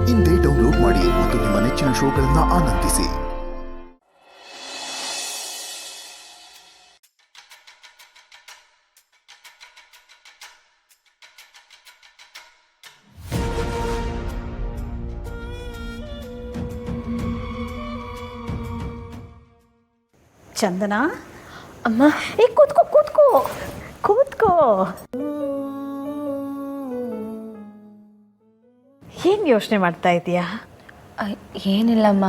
ಇಂದೇ ಡೌನ್ಲೋಡ್ ಮಾಡಿ ಮತ್ತು ನಿಮ್ಮ ನೆಚ್ಚಿನ ಶೋಗಳನ್ನು ಆನಂದಿಸಿ. ಚಂದನ, ಅಮ್ಮ, ಕೂತ್ಕೋ ಕೂತ್ಕೋ ಕೂತ್ಕೋ. ಏನು ಯೋಚನೆ ಮಾಡ್ತಾ ಇದೀಯಾ? ಏನಿಲ್ಲಮ್ಮ,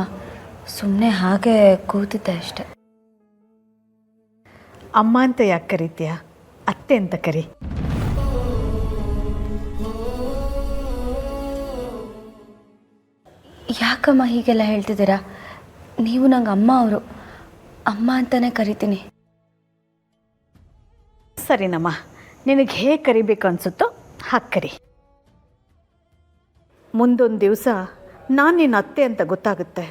ಸುಮ್ಮನೆ ಹಾಗೆ ಕೂತಿದ್ದೆ ಅಷ್ಟೆ. ಅಮ್ಮ ಅಂತ ಯಾಕೆ ಕರಿತೀಯಾ? ಅತ್ತೆ ಅಂತ ಕರಿ. ಯಾಕಮ್ಮ ಹೀಗೆಲ್ಲ ಹೇಳ್ತಿದ್ದೀರಾ? ನೀವು ನಂಗೆ ಅಮ್ಮ ಅವರು, ಅಮ್ಮ ಅಂತಾನೆ ಕರಿತೀನಿ. ಸರಿನಮ್ಮ, ನಿನಗೆ ಹೇಗೆ ಕರಿಬೇಕು ಅನಿಸುತ್ತೋ ಹಾಗೆ ಕರಿ. ಮುಂದೊಂದು ದಿವಸ ನಾನು ನಿನ್ನ ಅತ್ತೆ ಅಂತ ಗೊತ್ತಾಗುತ್ತೆ.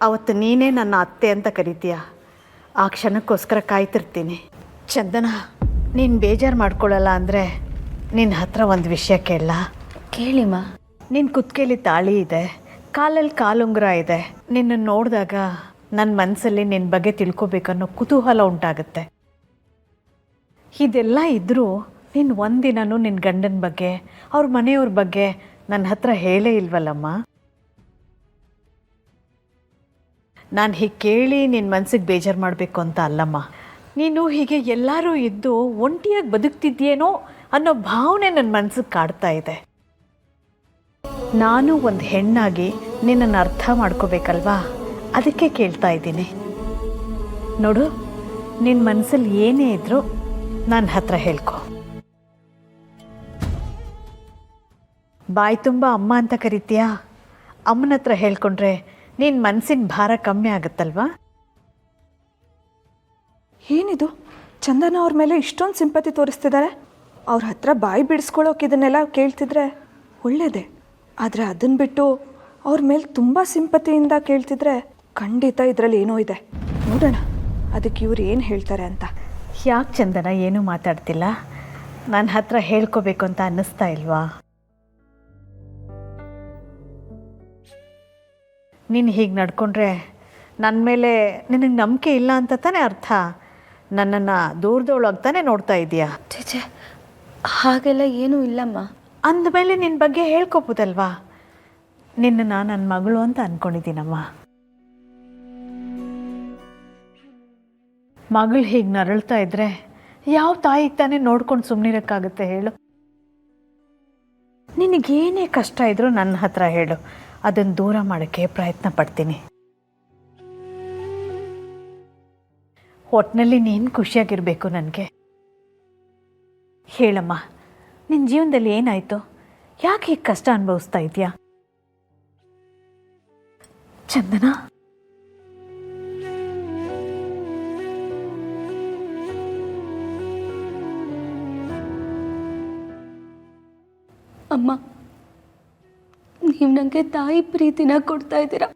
ಅವತ್ತು ನೀನೇ ನನ್ನ ಅತ್ತೆ ಅಂತ ಕರಿತೀಯ. ಆ ಕ್ಷಣಕ್ಕೋಸ್ಕರ ಕಾಯ್ತಿರ್ತೀನಿ. ಚಂದನ, ನೀನು ಬೇಜಾರು ಮಾಡ್ಕೊಳ್ಳಲ್ಲ ಅಂದರೆ ನಿನ್ನ ಹತ್ರ ಒಂದು ವಿಷಯ ಕೇಳಲ್ಲ? ಕೇಳಿಮ್ಮ. ನಿನ್ನ ಕುತ್ತಿಗೆಲಿ ತಾಳಿ ಇದೆ, ಕಾಲಲ್ಲಿ ಕಾಲುಂಗುರ ಇದೆ. ನಿನ್ನನ್ನು ನೋಡಿದಾಗ ನನ್ನ ಮನಸ್ಸಲ್ಲಿ ನಿನ್ನ ಬಗ್ಗೆ ತಿಳ್ಕೊಬೇಕನ್ನೋ ಕುತೂಹಲ ಉಂಟಾಗುತ್ತೆ. ಇದೆಲ್ಲ ಇದ್ದರೂ ನೀನು ಒಂದಿನೂ ನಿನ್ನ ಗಂಡನ ಬಗ್ಗೆ, ಅವ್ರ ಮನೆಯವ್ರ ಬಗ್ಗೆ ನನ್ನ ಹತ್ರ ಹೇಳೇ ಇಲ್ವಲ್ಲಮ್ಮ. ನಾನು ಹೀಗೆ ಕೇಳಿ ನಿನ್ನ ಮನಸ್ಸಿಗೆ ಬೇಜಾರು ಮಾಡಬೇಕು ಅಂತ ಅಲ್ಲಮ್ಮ. ನೀನು ಹೀಗೆ ಎಲ್ಲರೂ ಇದ್ದು ಒಂಟಿಯಾಗಿ ಬದುಕ್ತಿದ್ಯೇನೋ ಅನ್ನೋ ಭಾವನೆ ನನ್ನ ಮನಸ್ಸಿಗೆ ಕಾಡ್ತಾ ಇದೆ. ನಾನು ಒಂದು ಹೆಣ್ಣಾಗಿ ನಿನ್ನನ್ನು ಅರ್ಥ ಮಾಡ್ಕೋಬೇಕಲ್ವಾ, ಅದಕ್ಕೆ ಕೇಳ್ತಾ ಇದ್ದೀನಿ. ನೋಡು, ನಿನ್ನ ಮನಸ್ಸಲ್ಲಿ ಏನೇ ಇದ್ರೂ ನನ್ನ ಹತ್ರ ಹೇಳ್ಕೊ. ಬಾಯಿ ತುಂಬ ಅಮ್ಮ ಅಂತ ಕರಿತೀಯಾ? ಅಮ್ಮನ ಹತ್ರ ಹೇಳ್ಕೊಂಡ್ರೆ ನಿನ್ನ ಮನಸ್ಸಿನ ಭಾರ ಕಮ್ಮಿ ಆಗುತ್ತಲ್ವಾ? ಏನಿದು, ಚಂದನ ಅವ್ರ ಮೇಲೆ ಇಷ್ಟೊಂದು ಸಿಂಪತಿ ತೋರಿಸ್ತಿದ್ದಾರೆ. ಅವ್ರ ಹತ್ರ ಬಾಯಿ ಬಿಡಿಸ್ಕೊಳ್ಳೋಕೆ ಇದನ್ನೆಲ್ಲ ಕೇಳ್ತಿದ್ರೆ ಒಳ್ಳೇದೇ. ಆದರೆ ಅದನ್ನು ಬಿಟ್ಟು ಅವ್ರ ಮೇಲೆ ತುಂಬ ಸಿಂಪತಿಯಿಂದ ಕೇಳ್ತಿದ್ರೆ ಖಂಡಿತ ಇದರಲ್ಲಿ ಏನೋ ಇದೆ. ನೋಡೋಣ ಅದಕ್ಕೆ ಇವ್ರು ಏನು ಹೇಳ್ತಾರೆ ಅಂತ. ಯಾಕೆ ಚಂದನ ಏನೂ ಮಾತಾಡ್ತಿಲ್ಲ? ನನ್ನ ಹತ್ರ ಹೇಳ್ಕೋಬೇಕು ಅಂತ ಅನ್ನಿಸ್ತಾ ಇಲ್ವಾ? ನೀನು ಹೀಗೆ ನಡ್ಕೊಂಡ್ರೆ ನನ್ನ ಮೇಲೆ ನಿನಗೆ ನಂಬಿಕೆ ಇಲ್ಲ ಅಂತ ತಾನೇ ಅರ್ಥ. ನನ್ನನ್ನು ದೂರದೊಳಗೆ ತಾನೇ ನೋಡ್ತಾ ಇದೆಯಾ? ಛೇ, ಹಾಗೆಲ್ಲ ಏನೂ ಇಲ್ಲಮ್ಮ. ಅಂದಮೇಲೆ ನಿನ್ನ ಬಗ್ಗೆ ಹೇಳ್ಕೊಬೋದಲ್ವಾ? ನಿನ್ನನ್ನು ನನ್ನ ಮಗಳು ಅಂತ ಅಂದ್ಕೊಂಡಿದ್ದೀನಮ್ಮ. ಮಗಳು ಹೀಗೆ ನರಳ್ತಾ ಇದ್ರೆ ಯಾವ ತಾಯಿಗೆ ತಾನೇ ನೋಡ್ಕೊಂಡು ಸುಮ್ಮನಿರೋಕ್ಕಾಗುತ್ತೆ ಹೇಳು? ನಿನಗೇನೇ ಕಷ್ಟ ಇದ್ರೂ ನನ್ನ ಹತ್ರ ಹೇಳು, ಅದನ್ನು ದೂರ ಮಾಡೋಕ್ಕೆ ಪ್ರಯತ್ನ ಪಡ್ತೀನಿ. ಒಟ್ಟಿನಲ್ಲಿ ನೀನು ಖುಷಿಯಾಗಿರಬೇಕು ನನಗೆ. ಹೇಳಮ್ಮ, ನಿನ್ನ ಜೀವನದಲ್ಲಿ ಏನಾಯಿತು? ಯಾಕೆ ಹೀಗೆ ಕಷ್ಟ ಅನುಭವಿಸ್ತಾ ಇದೆಯಾ? ಚಂದನ, ಅಮ್ಮ, ನೀವು ನನಗೆ ತಾಯಿ ಪ್ರೀತಿನ ಕೊಡ್ತಾ ಇದ್ದೀರಾ.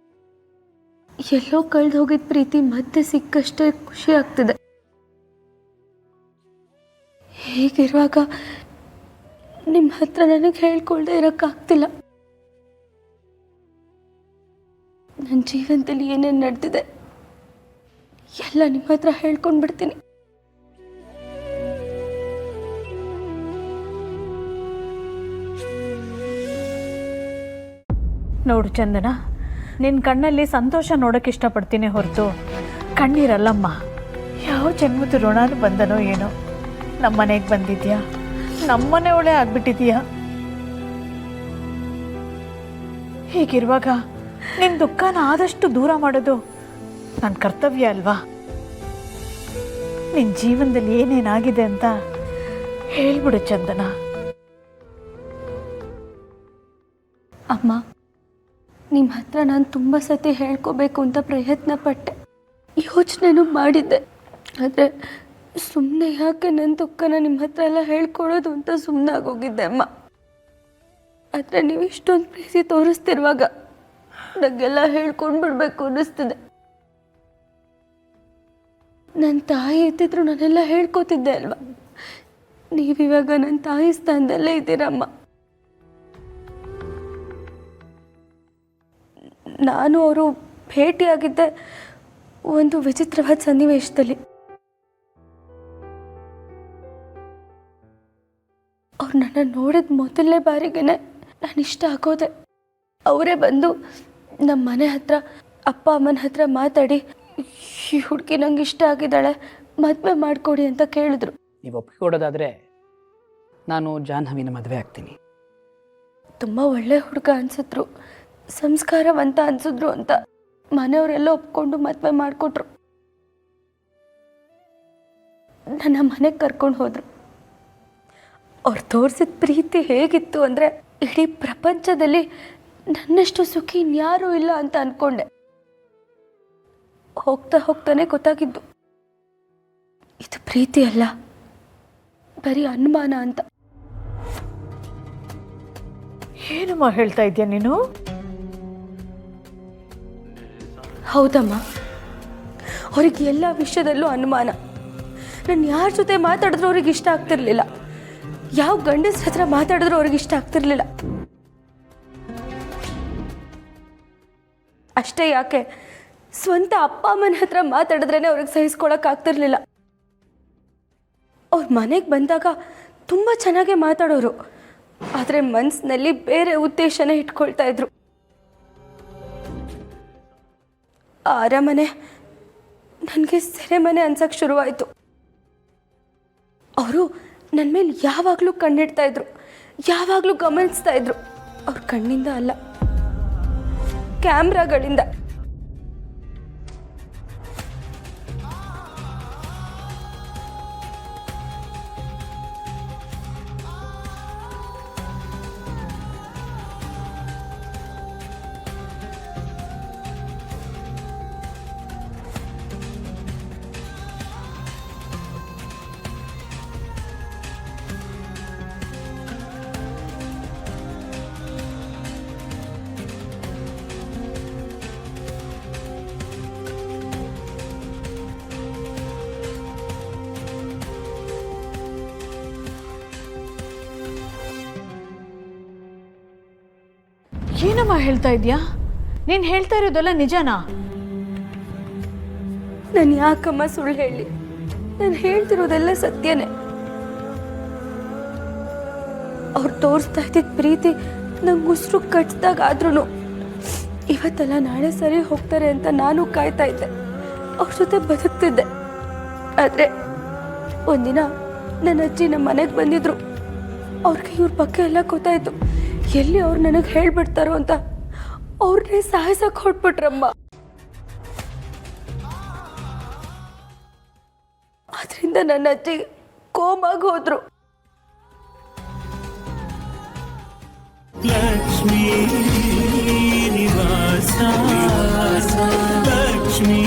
ಎಲ್ಲೋ ಕಳೆದು ಹೋಗಿದ್ದ ಪ್ರೀತಿ ಮತ್ತೆ ಸಿಕ್ಕಷ್ಟೇ ಖುಷಿ ಆಗ್ತಿದೆ. ಹೀಗಿರುವಾಗ ನಿಮ್ಮ ಹತ್ರ ನನಗೆ ಹೇಳ್ಕೊಳ್ದೆ ಇರೋಕ್ಕಾಗ್ತಿಲ್ಲ. ನನ್ನ ಜೀವನದಲ್ಲಿ ಏನೇನು ನಡೆದಿದೆ ಎಲ್ಲ ನಿಮ್ಮ ಹತ್ರ ಹೇಳ್ಕೊಂಡು ಬಿಡ್ತೀನಿ. ನೋಡು ಚಂದನ, ನಿನ್ನ ಕಣ್ಣಲ್ಲಿ ಸಂತೋಷ ನೋಡೋಕ್ಕೆ ಇಷ್ಟಪಡ್ತೀನಿ ಹೊರತು ಕಣ್ಣೀರಲ್ಲಮ್ಮ. ಯಾವ ಜನ್ಮದ ಋಣಾನು ಬಂದನೋ ಏನೋ, ನಮ್ಮನೆಗೆ ಬಂದಿದ್ಯಾ, ನಮ್ಮನೆ ಒಳ್ಳೆ ಆಗ್ಬಿಟ್ಟಿದೀಯಾ. ಹೀಗಿರುವಾಗ ನಿನ್ನ ದುಃಖನ ಆದಷ್ಟು ದೂರ ಮಾಡೋದು ನನ್ನ ಕರ್ತವ್ಯ ಅಲ್ವಾ? ನಿನ್ನ ಜೀವನದಲ್ಲಿ ಏನೇನಾಗಿದೆ ಅಂತ ಹೇಳ್ಬಿಡು ಚಂದನ. ಅಮ್ಮ, ನಿಮ್ಮ ಹತ್ರ ನಾನು ತುಂಬ ಸತಿ ಹೇಳ್ಕೋಬೇಕು ಅಂತ ಪ್ರಯತ್ನ ಪಟ್ಟೆ, ಯೋಚನೆನೂ ಮಾಡಿದ್ದೆ. ಆದರೆ ಸುಮ್ಮನೆ ಯಾಕೆ ನನ್ನ ದುಃಖನ ನಿಮ್ಮ ಹತ್ರ ಎಲ್ಲ ಹೇಳ್ಕೊಡೋದು ಅಂತ ಸುಮ್ಮನೆ ಆಗೋಗಿದ್ದೆ ಅಮ್ಮ. ಆದರೆ ನೀವು ಇಷ್ಟೊಂದು ಪ್ರೀತಿ ತೋರಿಸ್ತಿರುವಾಗ ನನಗೆಲ್ಲ ಹೇಳ್ಕೊಂಡು ಬಿಡಬೇಕು ಅನ್ನಿಸ್ತಿದೆ. ನನ್ನ ತಾಯಿ ಇದ್ದಿದ್ರು ನಾನೆಲ್ಲ ಹೇಳ್ಕೊತಿದ್ದೆ ಅಲ್ವಾ? ನೀವಿವಾಗ ನನ್ನ ತಾಯಿ ಸ್ಥಾನದಲ್ಲೇ ಇದ್ದೀರಮ್ಮ. ನಾನು ಅವರು ಭೇಟಿಯಾಗಿದ್ದೆ ಒಂದು ವಿಚಿತ್ರವಾದ ಸನ್ನಿವೇಶದಲ್ಲಿ. ಅವ್ರು ನನ್ನ ನೋಡಿದ ಮೊದಲನೇ ಬಾರಿಗೆ ನಾನು ಇಷ್ಟ ಆಗೋದೆ. ಅವರೇ ಬಂದು ನಮ್ಮ ಮನೆ ಹತ್ರ ಅಪ್ಪ ಅಮ್ಮನ ಹತ್ರ ಮಾತಾಡಿ, ಈ ಹುಡುಗಿ ನಂಗೆ ಇಷ್ಟ ಆಗಿದ್ದಾಳೆ, ಮದುವೆ ಮಾಡಿಕೊಡಿ ಅಂತ ಕೇಳಿದ್ರು. ನೀವು ಒಪ್ಪಿಕೊಡೋದಾದರೆ ನಾನು ಜಾಹ್ನವಿನ ಮದುವೆ ಆಗ್ತೀನಿ. ತುಂಬ ಒಳ್ಳೆ ಹುಡುಗ ಅನಿಸಿದ್ರು, ಸಂಸ್ಕಾರವಂತ ಅನಿಸಿದ್ರು ಅಂತ ಮನೆಯವರೆಲ್ಲ ಒಪ್ಕೊಂಡು ಮದುವೆ ಮಾಡಿಕೊಟ್ರು. ನನ್ನ ಮನೆಗೆ ಕರ್ಕೊಂಡು ಹೋದರು. ಅವ್ರು ತೋರಿಸಿದ ಪ್ರೀತಿ ಹೇಗಿತ್ತು ಅಂದರೆ, ಇಡೀ ಪ್ರಪಂಚದಲ್ಲಿ ನನ್ನಷ್ಟು ಸುಖಿ ಇನ್ಯಾರೂ ಇಲ್ಲ ಅಂತ ಅಂದ್ಕೊಂಡೆ. ಹೋಗ್ತಾ ಹೋಗ್ತಾನೆ ಗೊತ್ತಾಗಿದ್ದು ಇದು ಪ್ರೀತಿ ಅಲ್ಲ, ಬರೀ ಅನುಮಾನ ಅಂತ. ಏನಮ್ಮ ಹೇಳ್ತಾ ಇದೆಯಾ ನೀನು? ಹೌದಮ್ಮ, ಅವ್ರಿಗೆ ಎಲ್ಲ ವಿಷಯದಲ್ಲೂ ಅನುಮಾನ. ನಾನು ಯಾರ ಜೊತೆ ಮಾತಾಡಿದ್ರು ಅವ್ರಿಗೆ ಇಷ್ಟ ಆಗ್ತಿರ್ಲಿಲ್ಲ, ಯಾವ ಗಂಡಸ್ರ ಹತ್ರ ಮಾತಾಡಿದ್ರು ಅವ್ರಿಗೆ ಇಷ್ಟ ಆಗ್ತಿರ್ಲಿಲ್ಲ. ಅಷ್ಟೇ ಯಾಕೆ, ಸ್ವಂತ ಅಪ್ಪ ಅಮ್ಮನ ಹತ್ರ ಮಾತಾಡಿದ್ರೇ ಅವ್ರಿಗೆ ಸಹಿಸ್ಕೊಳಕ್ಕಾಗ್ತಿರ್ಲಿಲ್ಲ. ಅವ್ರ ಮನೆಗೆ ಬಂದಾಗ ತುಂಬ ಚೆನ್ನಾಗೇ ಮಾತಾಡೋರು, ಆದರೆ ಮನಸ್ಸಿನಲ್ಲಿ ಬೇರೆ ಉದ್ದೇಶನೇ ಇಟ್ಕೊಳ್ತಾ ಇದ್ರು. ಆ ಅರಮನೆ ನನಗೆ ಸೆರೆಮನೆ ಅನ್ಸಕ್ಕೆ ಶುರುವಾಯಿತು. ಅವರು ನನ್ನ ಮೇಲೆ ಯಾವಾಗಲೂ ಕಣ್ಣಿಡ್ತಾ ಇದ್ರು, ಯಾವಾಗಲೂ ಗಮನಿಸ್ತಾ ಇದ್ರು. ಅವ್ರ ಕಣ್ಣಿಂದ ಅಲ್ಲ, ಕ್ಯಾಮ್ರಾಗಳಿಂದ. ಏನಮ್ಮ ಹೇಳ್ತಾ ಇದೆಯಾ? ನೀನು ಹೇಳ್ತಾ ಇರೋದೆಲ್ಲ ನಿಜನಾ? ನಾನು ಯಾಕಮ್ಮ ಸುಳ್ಳು ಹೇಳಿ? ನಾನು ಹೇಳ್ತಿರೋದೆಲ್ಲ ಸತ್ಯನೇ. ಅವ್ರು ತೋರಿಸ್ತಾ ಇದ್ದಿದ್ದ ಪ್ರೀತಿ ನಂಗೆ ಉಸಿರು ಕಟ್ಟಿದಾಗಾದ್ರೂ ಇವತ್ತೆಲ್ಲ ನಾಳೆ ಸರಿ ಹೋಗ್ತಾರೆ ಅಂತ ನಾನು ಕಾಯ್ತಾ ಇದ್ದೆ, ಅವ್ರ ಜೊತೆ ಬದುಕ್ತಿದ್ದೆ. ಆದರೆ ಒಂದಿನ ನನ್ನ ಅಜ್ಜಿ ನಮ್ಮ ಮನೆಗೆ ಬಂದಿದ್ರು. ಅವ್ರಿಗೆ ಇವ್ರ ಬಗ್ಗೆ ಎಲ್ಲ ಗೊತ್ತಾಯ್ತು. ಎಲ್ಲಿ ಅವ್ರು ನನಗೆ ಹೇಳ್ಬಿಡ್ತಾರೋ ಅಂತ ಅವ್ರನ್ನೇ ಸಾಯಿಸಕ್ಕೆ ಹೊಟ್ಬಿಟ್ರಮ್ಮ. ಅದರಿಂದ ನನ್ನ ಅಜ್ಜಿ ಕೋಮಾಗಿ ಹೋದ್ರು. ಲಕ್ಷ್ಮೀ ನಿವಾಸ ಲಕ್ಷ್ಮೀ